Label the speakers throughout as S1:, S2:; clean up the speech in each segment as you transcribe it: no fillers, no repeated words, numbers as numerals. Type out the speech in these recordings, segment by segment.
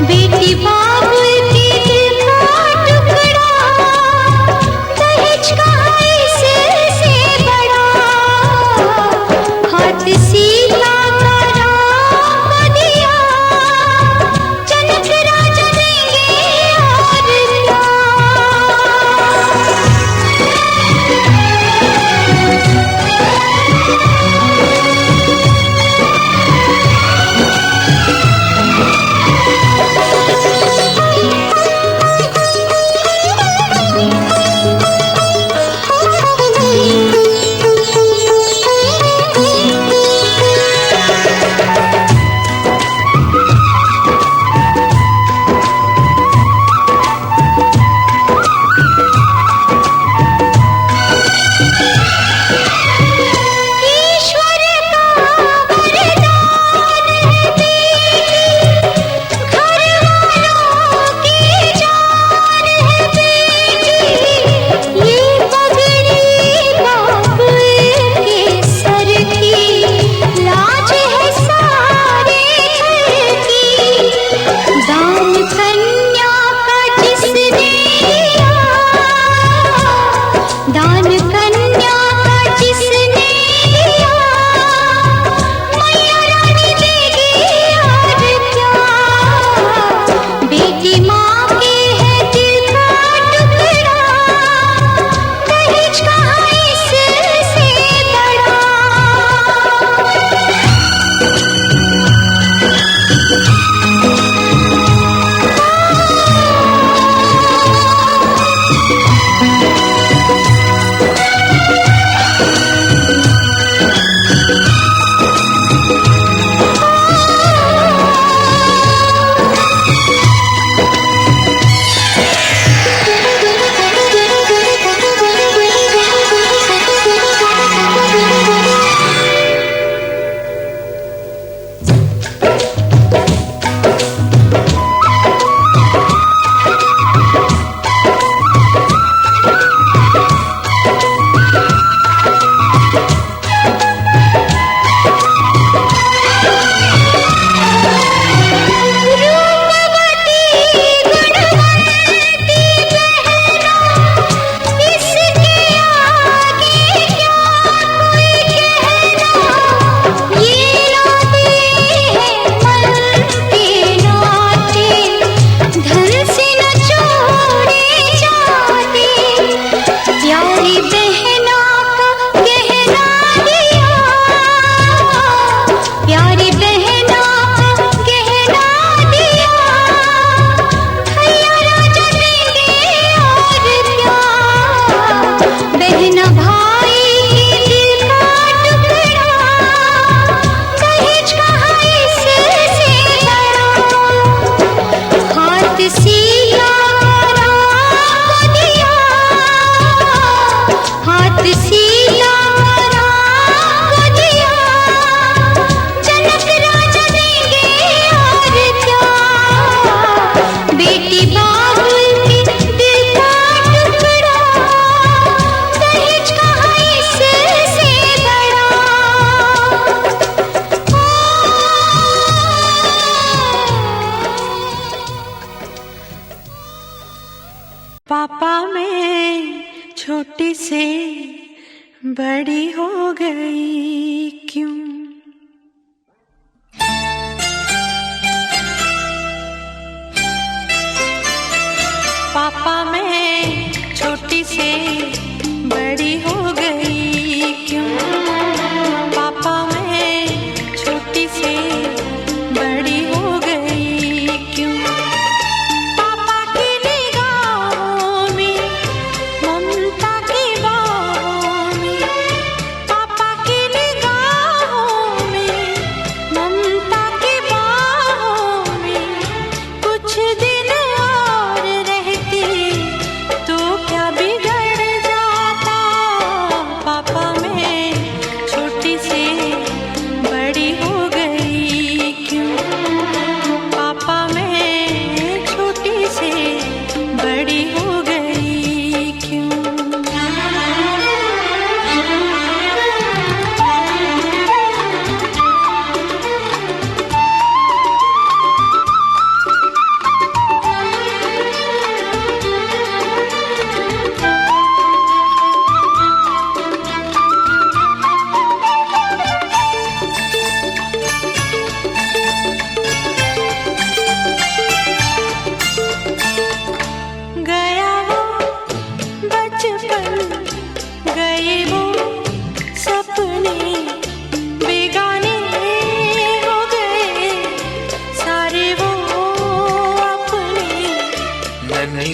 S1: बेटी बाबुल के दिल का टुकड़ा, दहेज का इससे बड़ा, हाथ सीता का राम को दिया, जनक राजा देंगे और क्या।
S2: पापा मैं छोटी से बड़ी हो गई क्यों। पापा मैं छोटी से बड़ी हो गई क्यों। पापा मैं छोटी से बड़ी हो गई क्यों। पापा की निगाहों में ममता की बाहों में, पापा की निगाहों में ममता की बाहों में, कुछ दिन और रहती तो क्या बिगड़ जाता।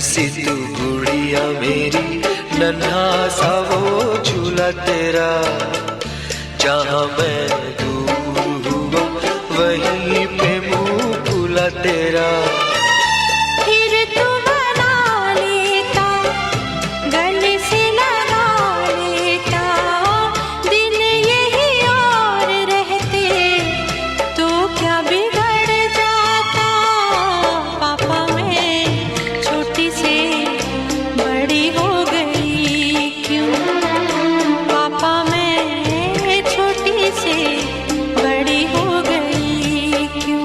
S3: सी तू गुड़िया मेरी, नन्हा सा वो झूला तेरा, जहाँ मैं दूर हुआ वहीं पे मुँह खुला तेरा।
S2: फिर तू बना लेता, गले से लगा लेता, दिन यही और रहते तो क्या बिगड़ जाता। पापा मैं छोटी से बड़ी हो गई क्यों, पापा मैं छोटी से बड़ी हो गई क्यों।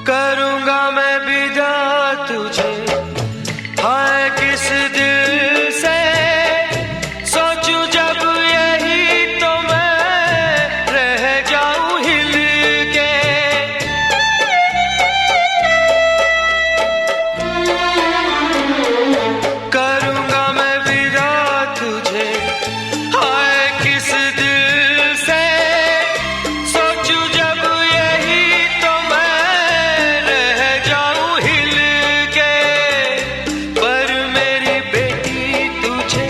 S3: करूँगा मैं विदा तुझे, हाय किस दिल से सोचूं जब यही तो मैं रह जाऊं हिल के। करूँगा मैं विदा तुझे, हाय किस दिल से सोचूं जब यही तो मैं रह जाऊं हिल के। पर मेरी बेटी तुझे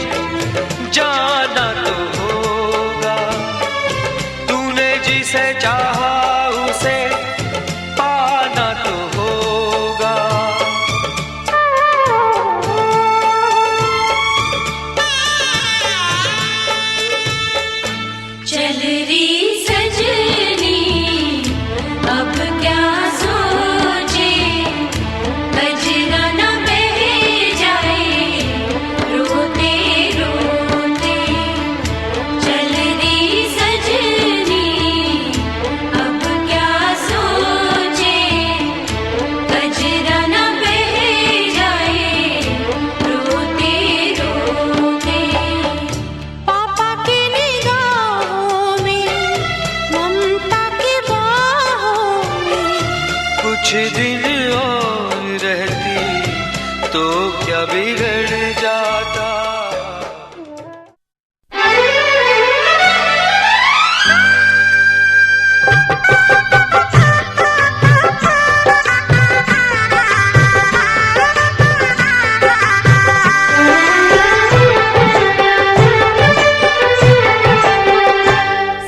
S3: जाना तो होगा, तूने जिसे चाहा उसे पाना तो होगा।
S1: चल री सजनी अब क्या सोचे, कजरा न बह जाए रोते रोते। चल री सजनी अब क्या सोचे, कजरा न बह जाए रोते रोते।
S2: पापा की निगाहों में, ममता की बाहों में,
S3: कुछ दिन और रहती तो क्या बिगड़ जाता।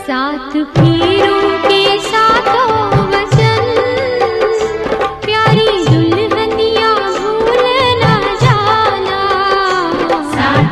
S1: साथ पीरों के साथों वचन, प्यारी दुल्हनिया भूल न जाना। साथ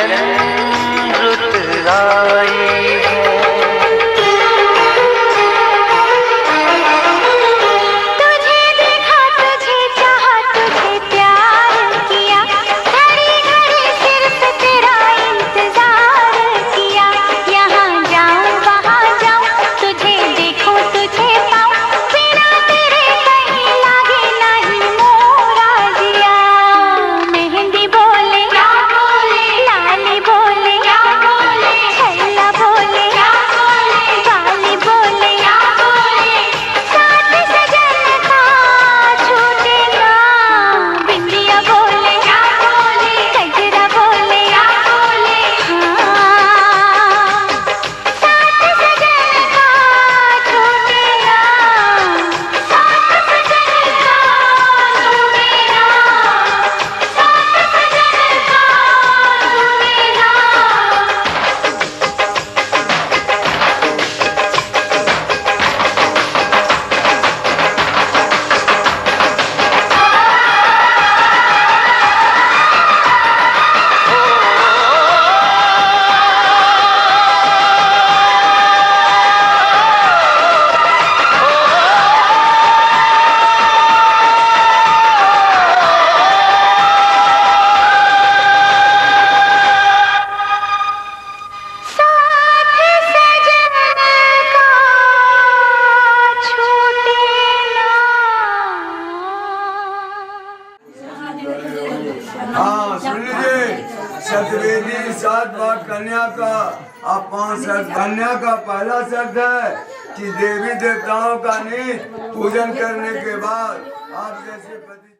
S3: लगन रुत आई है।
S2: तुझे देखा, तुझे चाहा, तुझे प्यार किया, घड़ी घड़ी सिर्फ तेरा इंतजार किया। यहाँ जाऊं वहाँ जाऊं, तुझे देखूं तुझे पाऊं, बिना तेरे कहीं लागे नहीं मोरा जिया। मेहंदी बोले क्या बोले, लाली बोले क्या बोले, छैला बोले क्या बोले, बाली बोले क्या बोले, साथ सजन का छूटे ना। बिंदिया बोले क्या बोले, गजरा बोले क्या बोले, हाँ साथ सजन का छूटे ना, साथ सजन का छूटे ना, साथ सजन का छूटे ना। साथ सजन का छूटे ना।
S4: हाँ सुन लीजिए, सतवेदी 7 बार कन्या का अब 5 शर्त। कन्या का पहला शर्त है कि देवी देवताओं का नित पूजन करने के बाद आप जैसे पति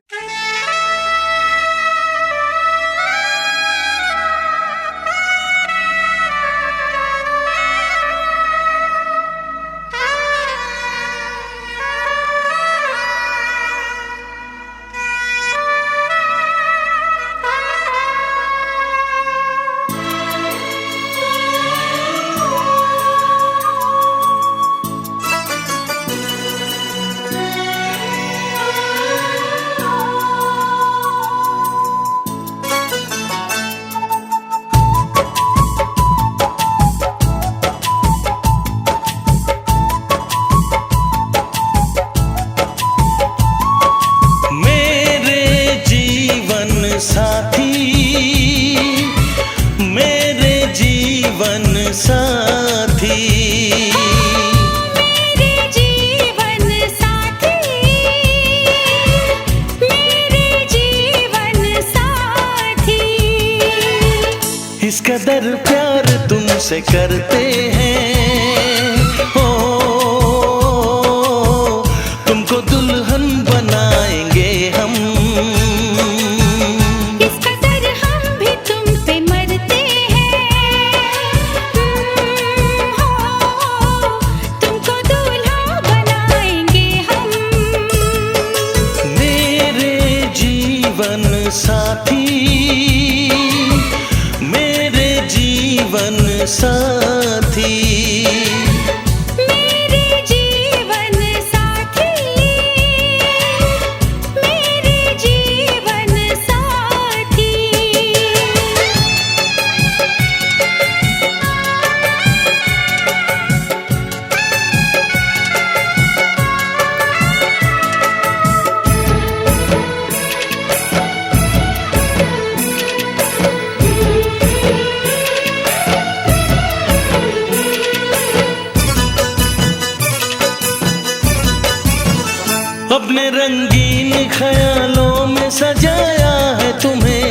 S5: मेरे जीवन साथी, मेरे जीवन साथी,
S2: मेरे जीवन साथी, मेरे जीवन साथी,
S5: इस कदर प्यार तुमसे करते हैं, ओ तुमको दुल्हन बनाएंगे हम।
S2: इस कदर हम भी तुम पे मरते हैं, हो तुमको दूल्हा बनाएंगे हम।
S5: मेरे जीवन साथी, मेरे जीवन साथी,
S2: मेरे जीवन साथी, मेरे जीवन साथी।
S5: अपने रंगीन ख्यालों में सजाया है तुम्हें,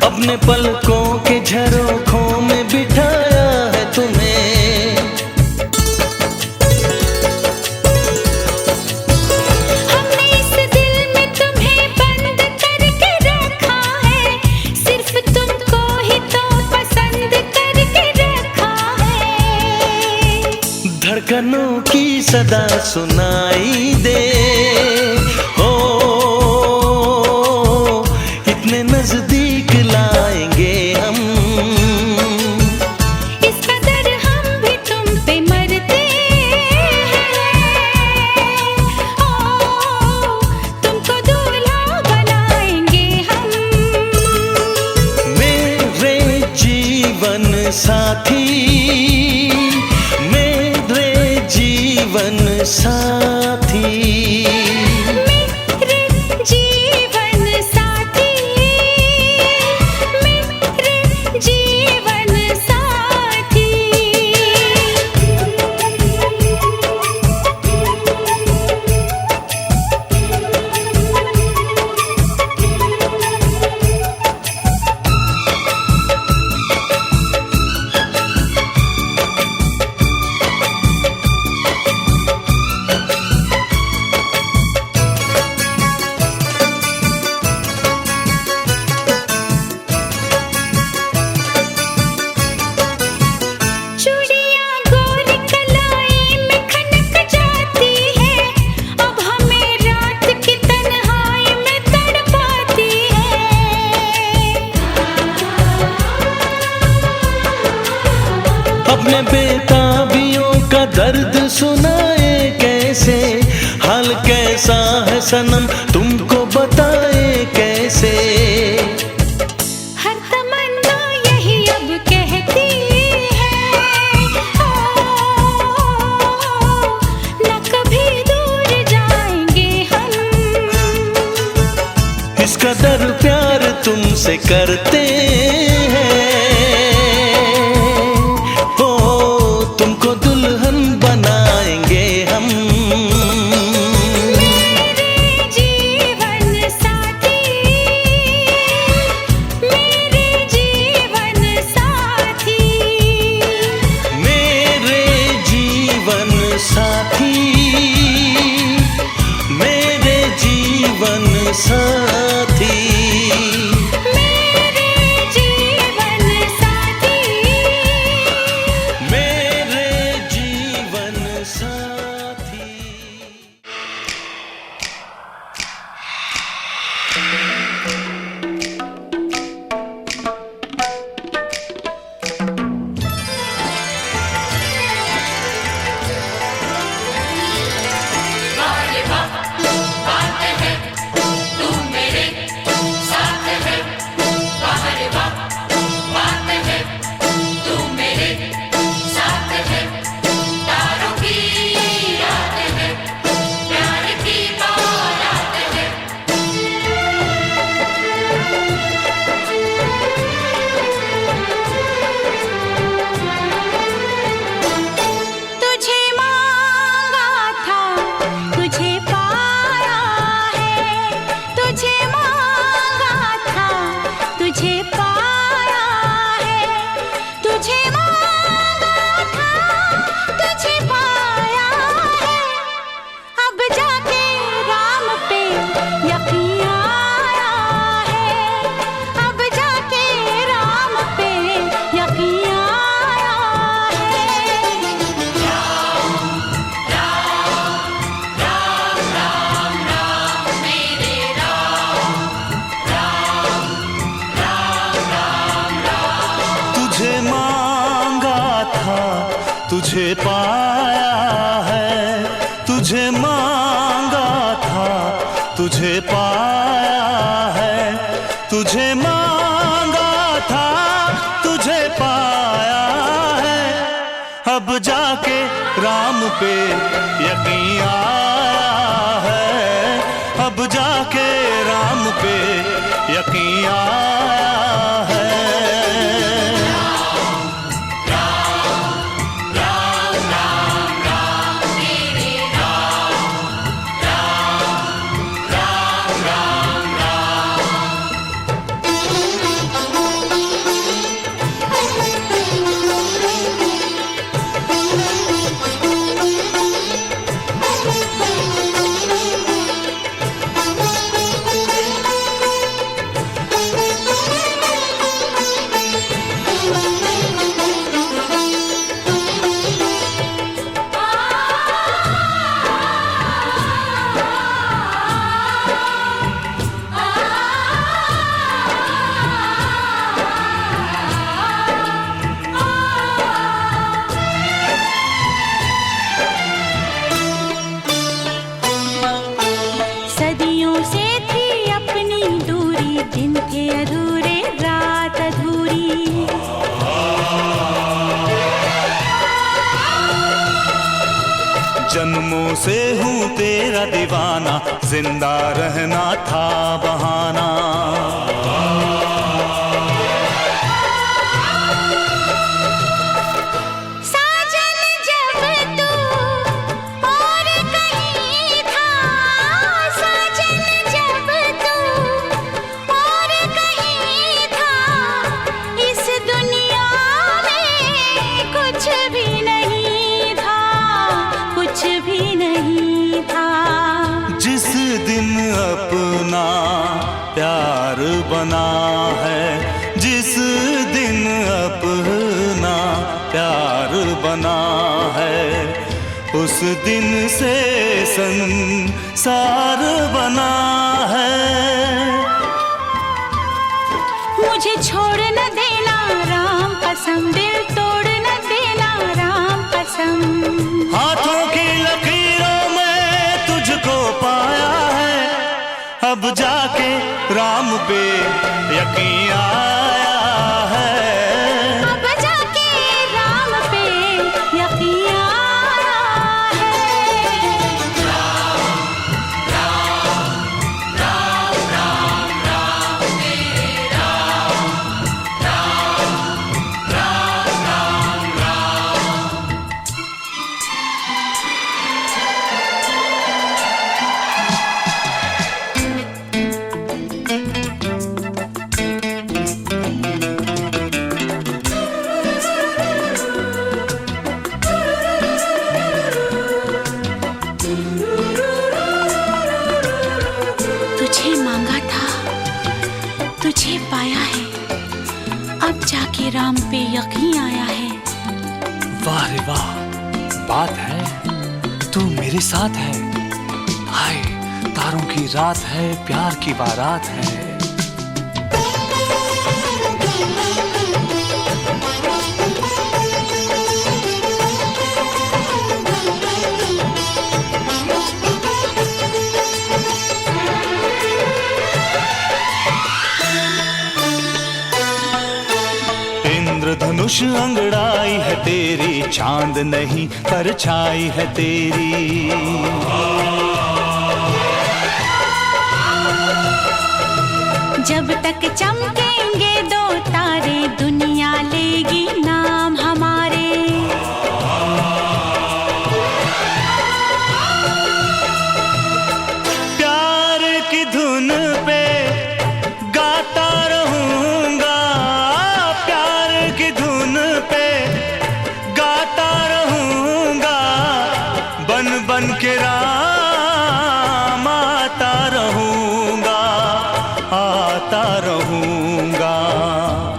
S5: अपने पलकों के झरोखों में बिठाया है तुम्हें।
S2: हमने इस दिल में तुम्हें बंद करके रखा है, सिर्फ तुमको ही तो पसंद करके रखा है।
S5: धड़कनों की सदा सुनाई दे, हो इतने नजदीक लाएंगे हम।
S2: इस कदर हम भी तुम पे मरते हैं, ओ तुमको दूल्हा बनाएंगे हम।
S5: मेरे जीवन जीवन साथी, मेरे जीवन साथी,
S2: मेरे जीवन साथी, मेरे जीवन साथी। चूड़ियां गोरी कलाई में खनक जाती है, अब हमें रात की तन्हाई में तड़पाती है।
S5: अपने बेताबियों का दर्द सुनाए कैसे, हाल कैसा है सनम तुमको बताए कैसे।
S2: हर तमन्ना यही अब कहती है, ओ, न कभी दूर जाएंगे हम।
S5: इस कदर प्यार तुमसे करते हैं, हो तुमको दुल्हन बनाएंगे हम।
S2: मेरे जीवन साथी, मेरे जीवन साथी,
S5: मेरे जीवन साथी, मेरे जीवन साथी,
S2: मेरे जीवन साथी,
S5: मेरे जीवन साथी।
S2: तुझे मांगा था, तुझे पाया है, तुझे मांगा था, तुझे पाया है, तुझे मांगा था, तुझे पाया है। अब जाके राम पे यकीन आया है, अब जाके राम पे यकीन आया है।
S5: तुझे मांगा था, तुझे पाया है, तुझे मांगा था, तुझे पाया है, तुझे मांगा था, तुझे पाया है। अब जाके राम पे यकीन आया है, अब जाके राम पे यकीन आया है। जन्मों से हूँ तेरा दीवाना, जिंदा रहना था बहाना।
S2: साजन जब तू और कहीं था, साजन जब तू और कहीं था, इस दुनिया में कुछ भी नहीं था, कुछ भी नहीं था।
S5: जिस दिन अपना प्यार बना है, जिस दिन अपना प्यार बना है, उस दिन से संसार बना है।
S2: मुझे छोड़ न देना राम कसम, दिल तोड़ न देना राम कसम।
S5: हाथों की लकीरों में तुझको पाया है, अब जाके राम पे यकीन आया है।
S2: अब जाके राम पे यकीन आया है। तुझे मांगा था, तुझे पाया है, अब जाके राम पे यकीन आया है।
S6: वाह रे वाह, बात है, तू मेरे साथ है। हाय, तारों की रात है, प्यार की बारात है।
S5: इंद्रधनुष अंगड़ाई है तेरी, चांद नहीं परछाई है तेरी।
S2: जब तक चमकेंगे दो तारे, दुनिया लेगी नाम हमारे।
S5: प्यार की धुन पे गाता रहूंगा, प्यार की धुन पे गाता रहूंगा, बन बन के राम आता रहूंगा, आता रहूंगा।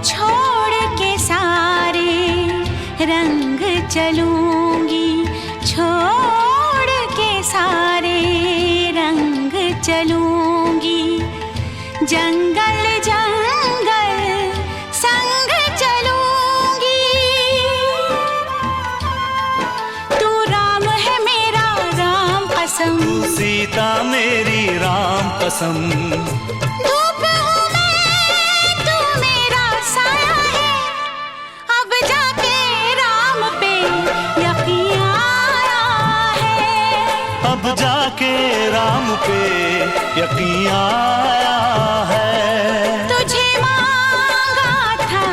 S2: छोड़ के सारे रंग चलूंगी, छोड़ के सारे रंग चलूंगी, जंगल जंगल संग चलूंगी। तू राम है मेरा राम कसम,
S5: तू सीता मेरी राम कसम।
S2: धूप हूँ मैं, तू मेरा साया है, अब जाके राम पे यकीन आया है।
S5: अब जाके राम पे यकीन आया है।
S2: तुझे मांगा था,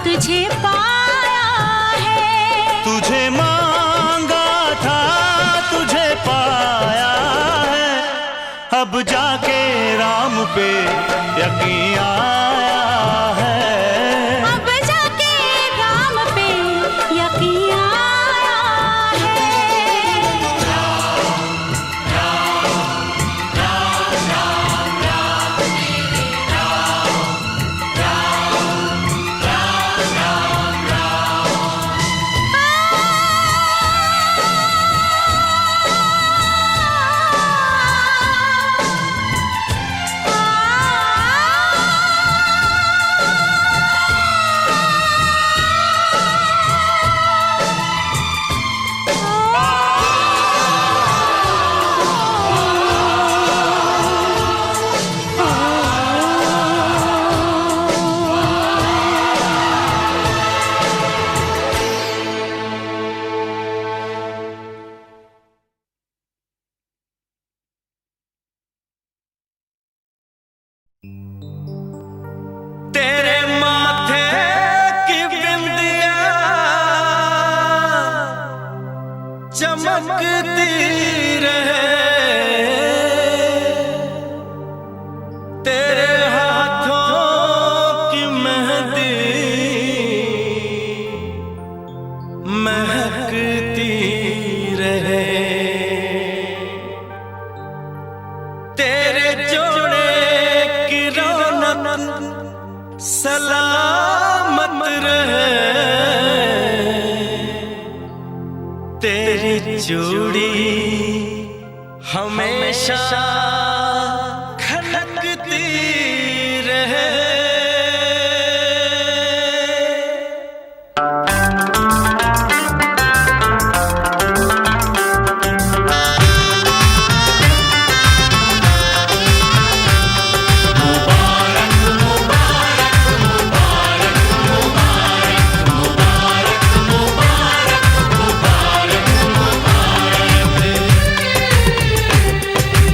S2: तुझे पाया है।
S5: तुझे मांगा था, तुझे पाया है, अब जाके राम पे यकीन आया है।
S2: अब जाके राम पे यकीन आया है। आ
S7: चमकती रहे, तेरे हाथों की मेहंदी महकती रहे, तेरे जोड़े की रौनक सलामत रहे, तेरी चूड़ी हमेशा खनकती रहे।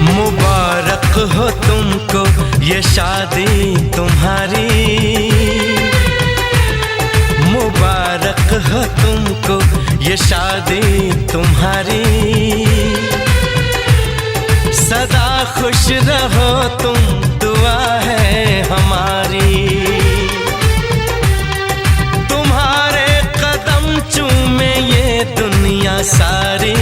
S7: मुबारक हो तुमको ये शादी तुम्हारी, मुबारक हो तुमको ये शादी तुम्हारी, सदा खुश रहो तुम दुआ है हमारी, तुम्हारे कदम चूमे ये दुनिया सारी।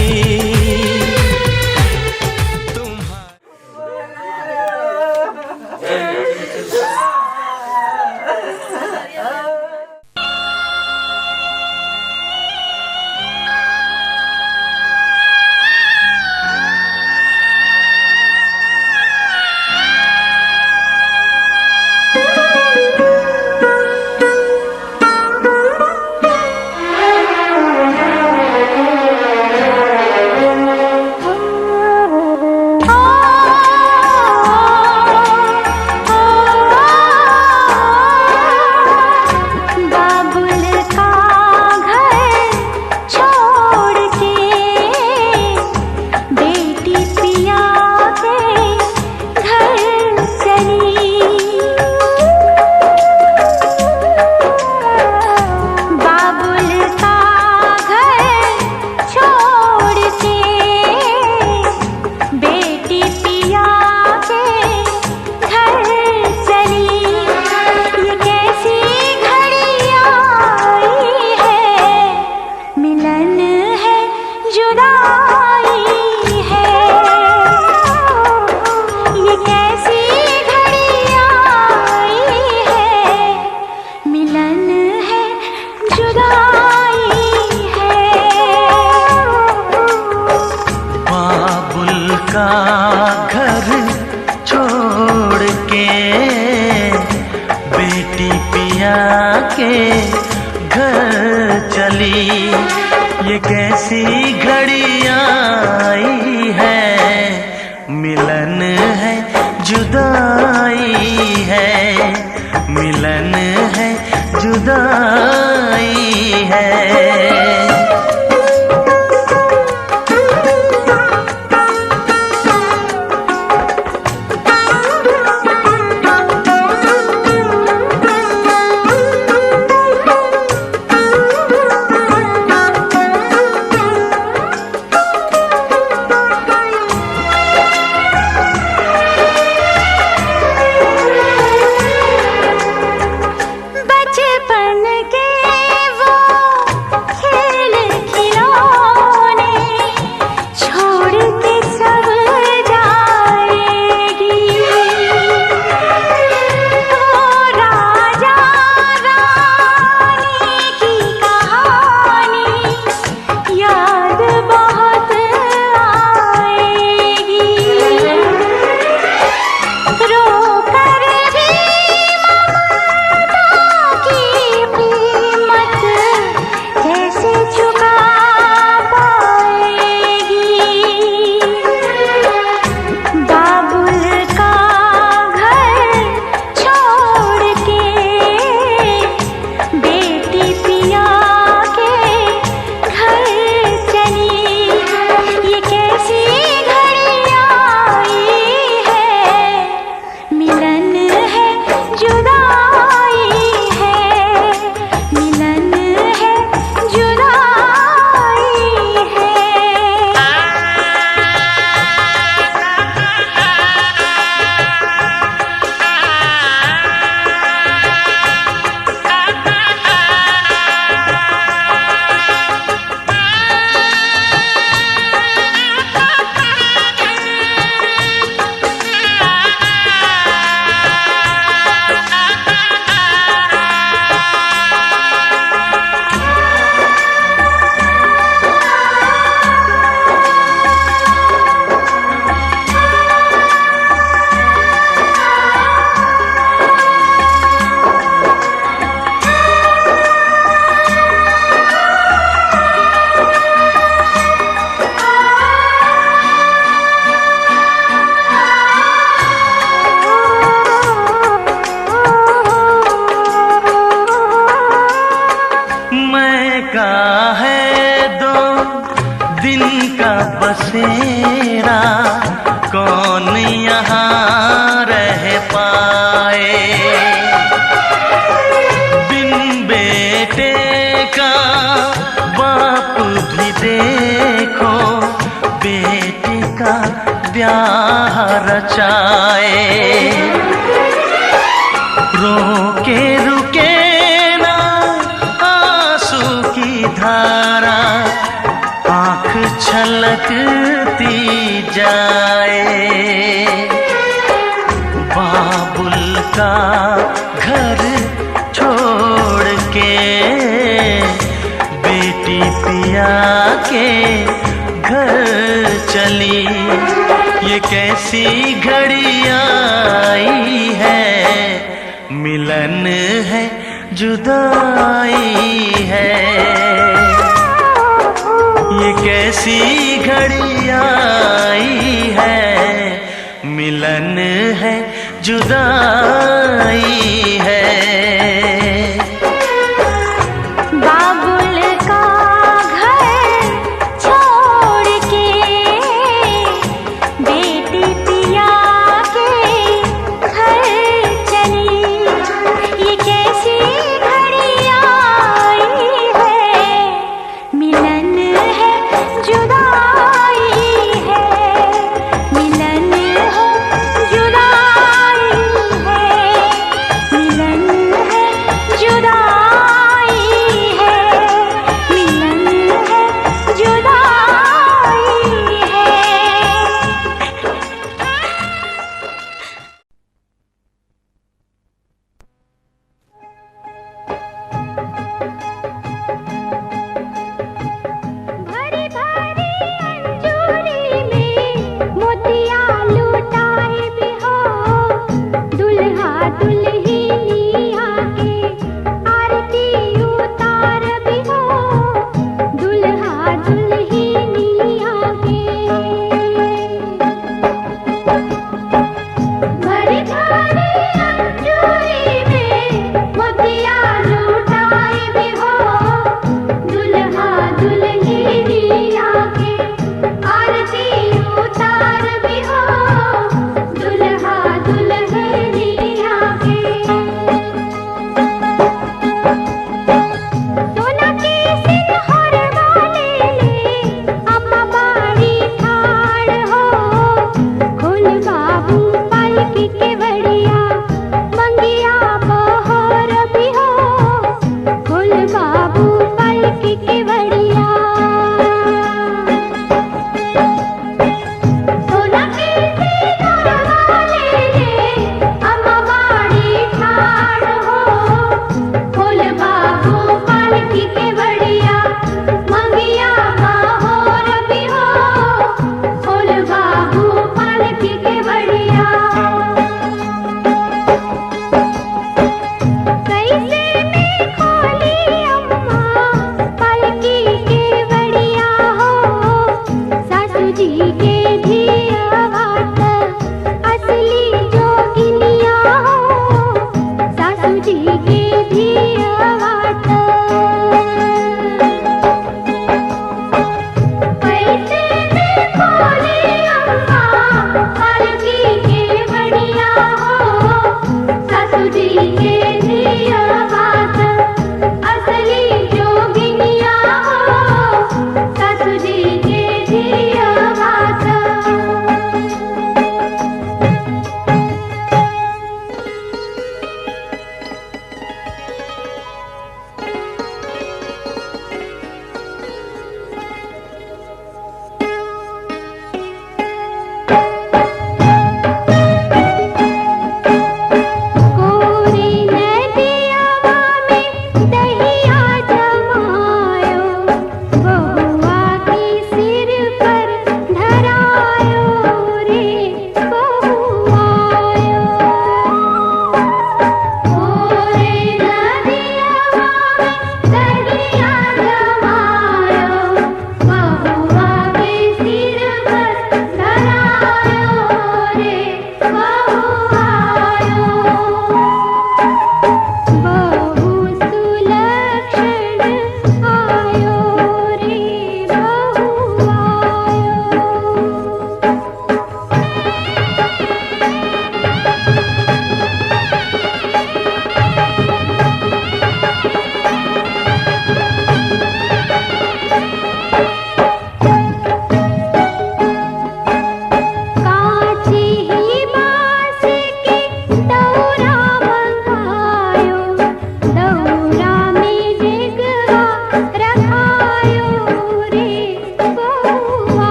S7: घर छोड़ के बेटी पिया के घर चली, ये कैसी घड़ियां आई है, मिलन है जुदाई है, मिलन है जुदाई है।
S2: बचपन के
S7: का है 2 दिन का बसेरा, कौन यहाँ रह पाए। बिन बेटे का बाप भी देखो, बेटे का ब्याह रचाए। रोके रुके ना आंसू की धारा, आँख छलकती जाए। बाबुल का घर छोड़ के बेटी पिया के घर चली, ये कैसी घड़ी आई है। मिलन है जुदाई है, ये कैसी घड़ी आई है। मिलन है जुदाई है।
S2: बाबुल का घर छोड़ के बेटी पिया के घर चली, ये कैसी घड़ी आई है। मिलन है जुदाई है, मिलन है जुदाई है, मिलन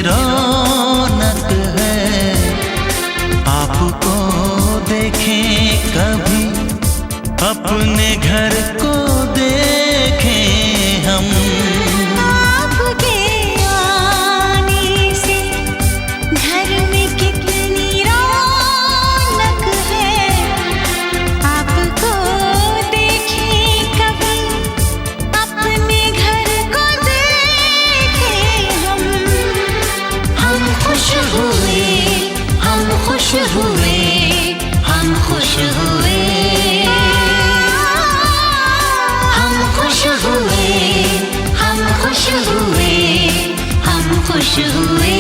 S7: रौनक है। आपको देखें कभी, अपने घर को देखें हम।
S2: आपके आने से घर में कितनी रौनक है। आपको देखें कभी, अपने घर को देखें हम। हम खुश हुए, हम खुश हुए, हम खुश हुए। हम खुश हुए, हम खुश हुए, हम खुश हुए।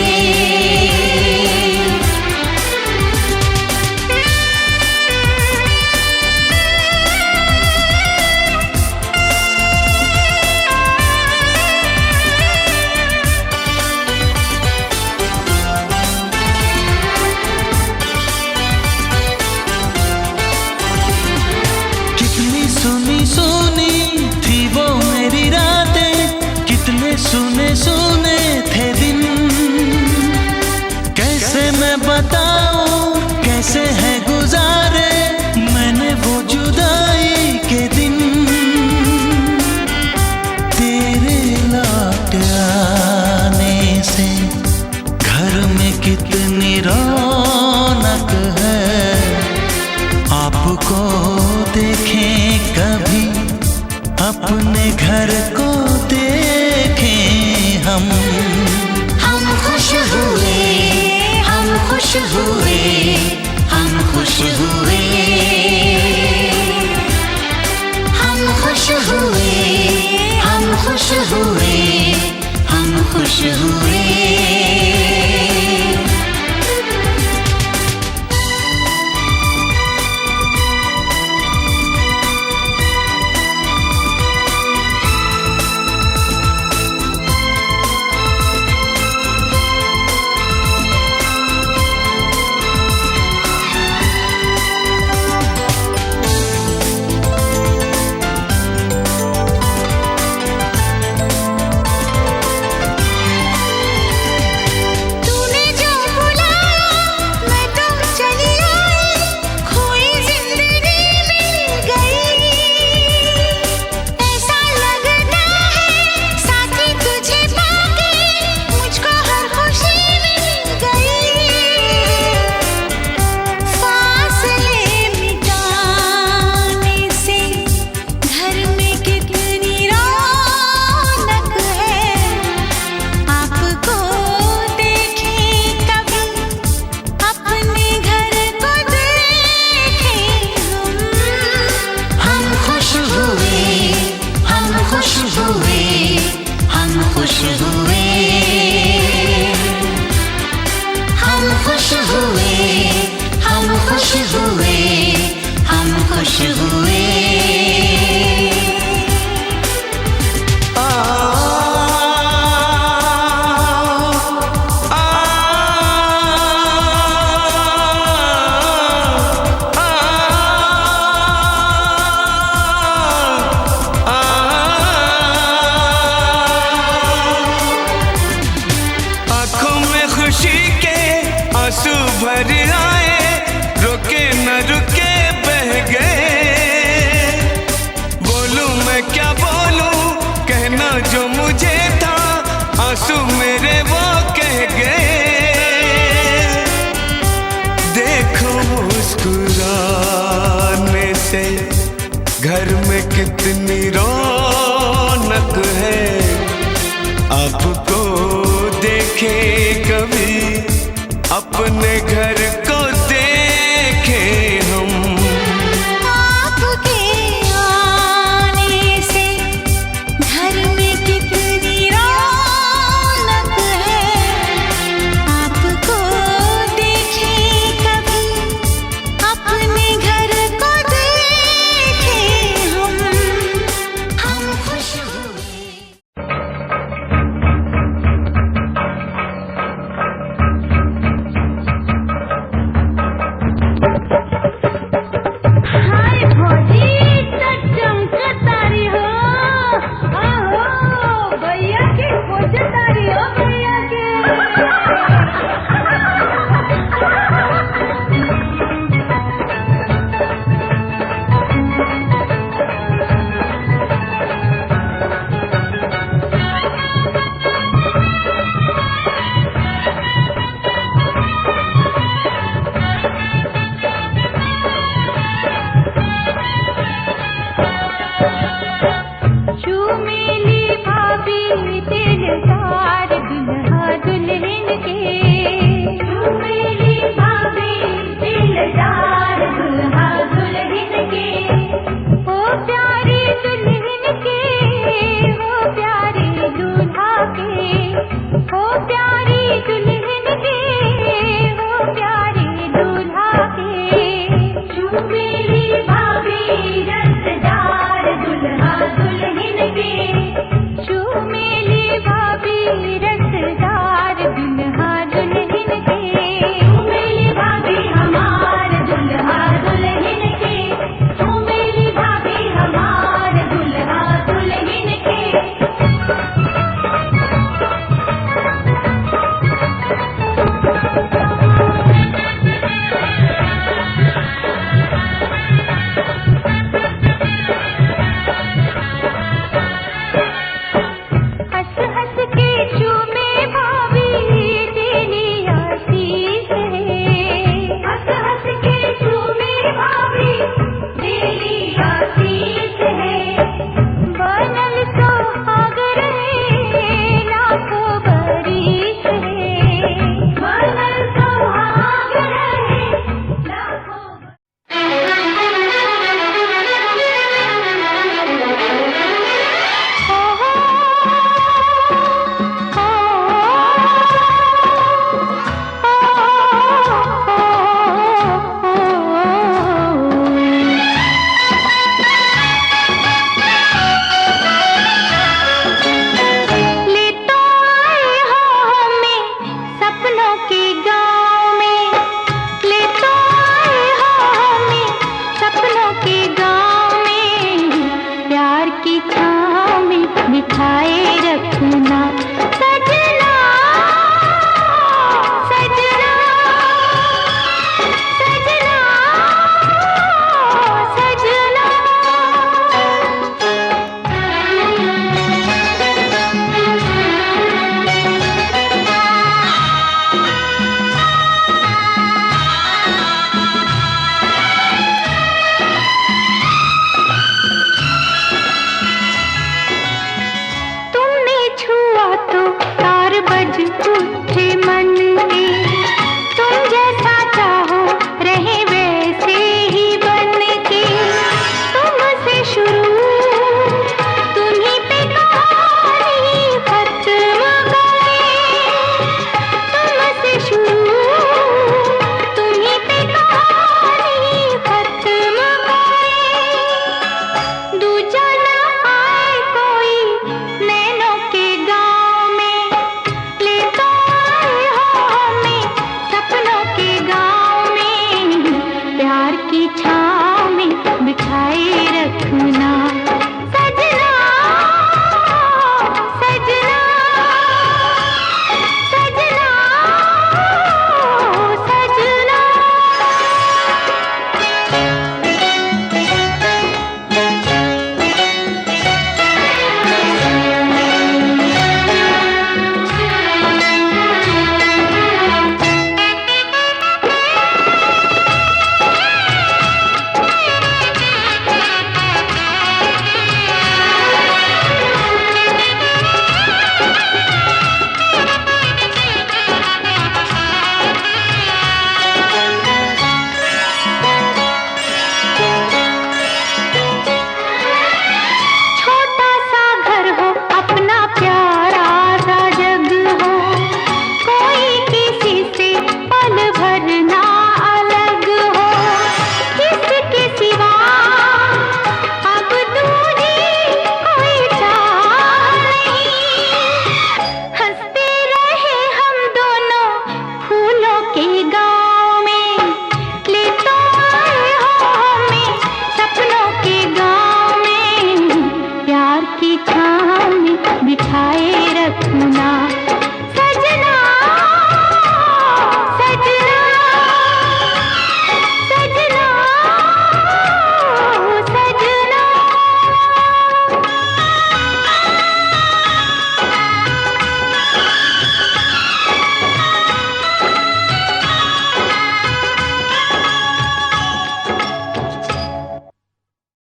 S7: कितनी सुनी सुनी थी वो मेरी रातें, कितने सुने सुने थे दिन। कैसे मैं बताऊं कैसे है गुजारे मैंने वो जुदाई के दिन। तेरे लौट आने से घर में कितनी रौनक है। आपको देखें कभी, अपने घर को देखें हम।
S2: हम खुश हुए, हम खुश हुए, हम खुश हुए। हम खुश हुए, हम खुश हुए, हम खुश हुए। तूने जो बुलाया मैं तो चली आई, खोई जिंदगी मिल गई। ऐसा लगता है साथी तुझे पाके मुझको हर खुशी मिल गई। फासले मिटाने से घर में कितनी रौनक है। आपको देखें कभी, अपने घर को देखें हम। हम खुश हुए, हम खुश हुए, हम खुश हुए। हम खुश हुए, हम खुश हुए, हम खुश हुए।
S8: आँखों में खुशी के आंसू भर आए, रुके न रुके बह गए। बोलूं मैं क्या बोलूं, कहना जो मुझे था आंसू मेरे वो कह गए। देखो मुस्कुराने से घर में कितनी रौनक है। आपको देखे कभी, अपने घर को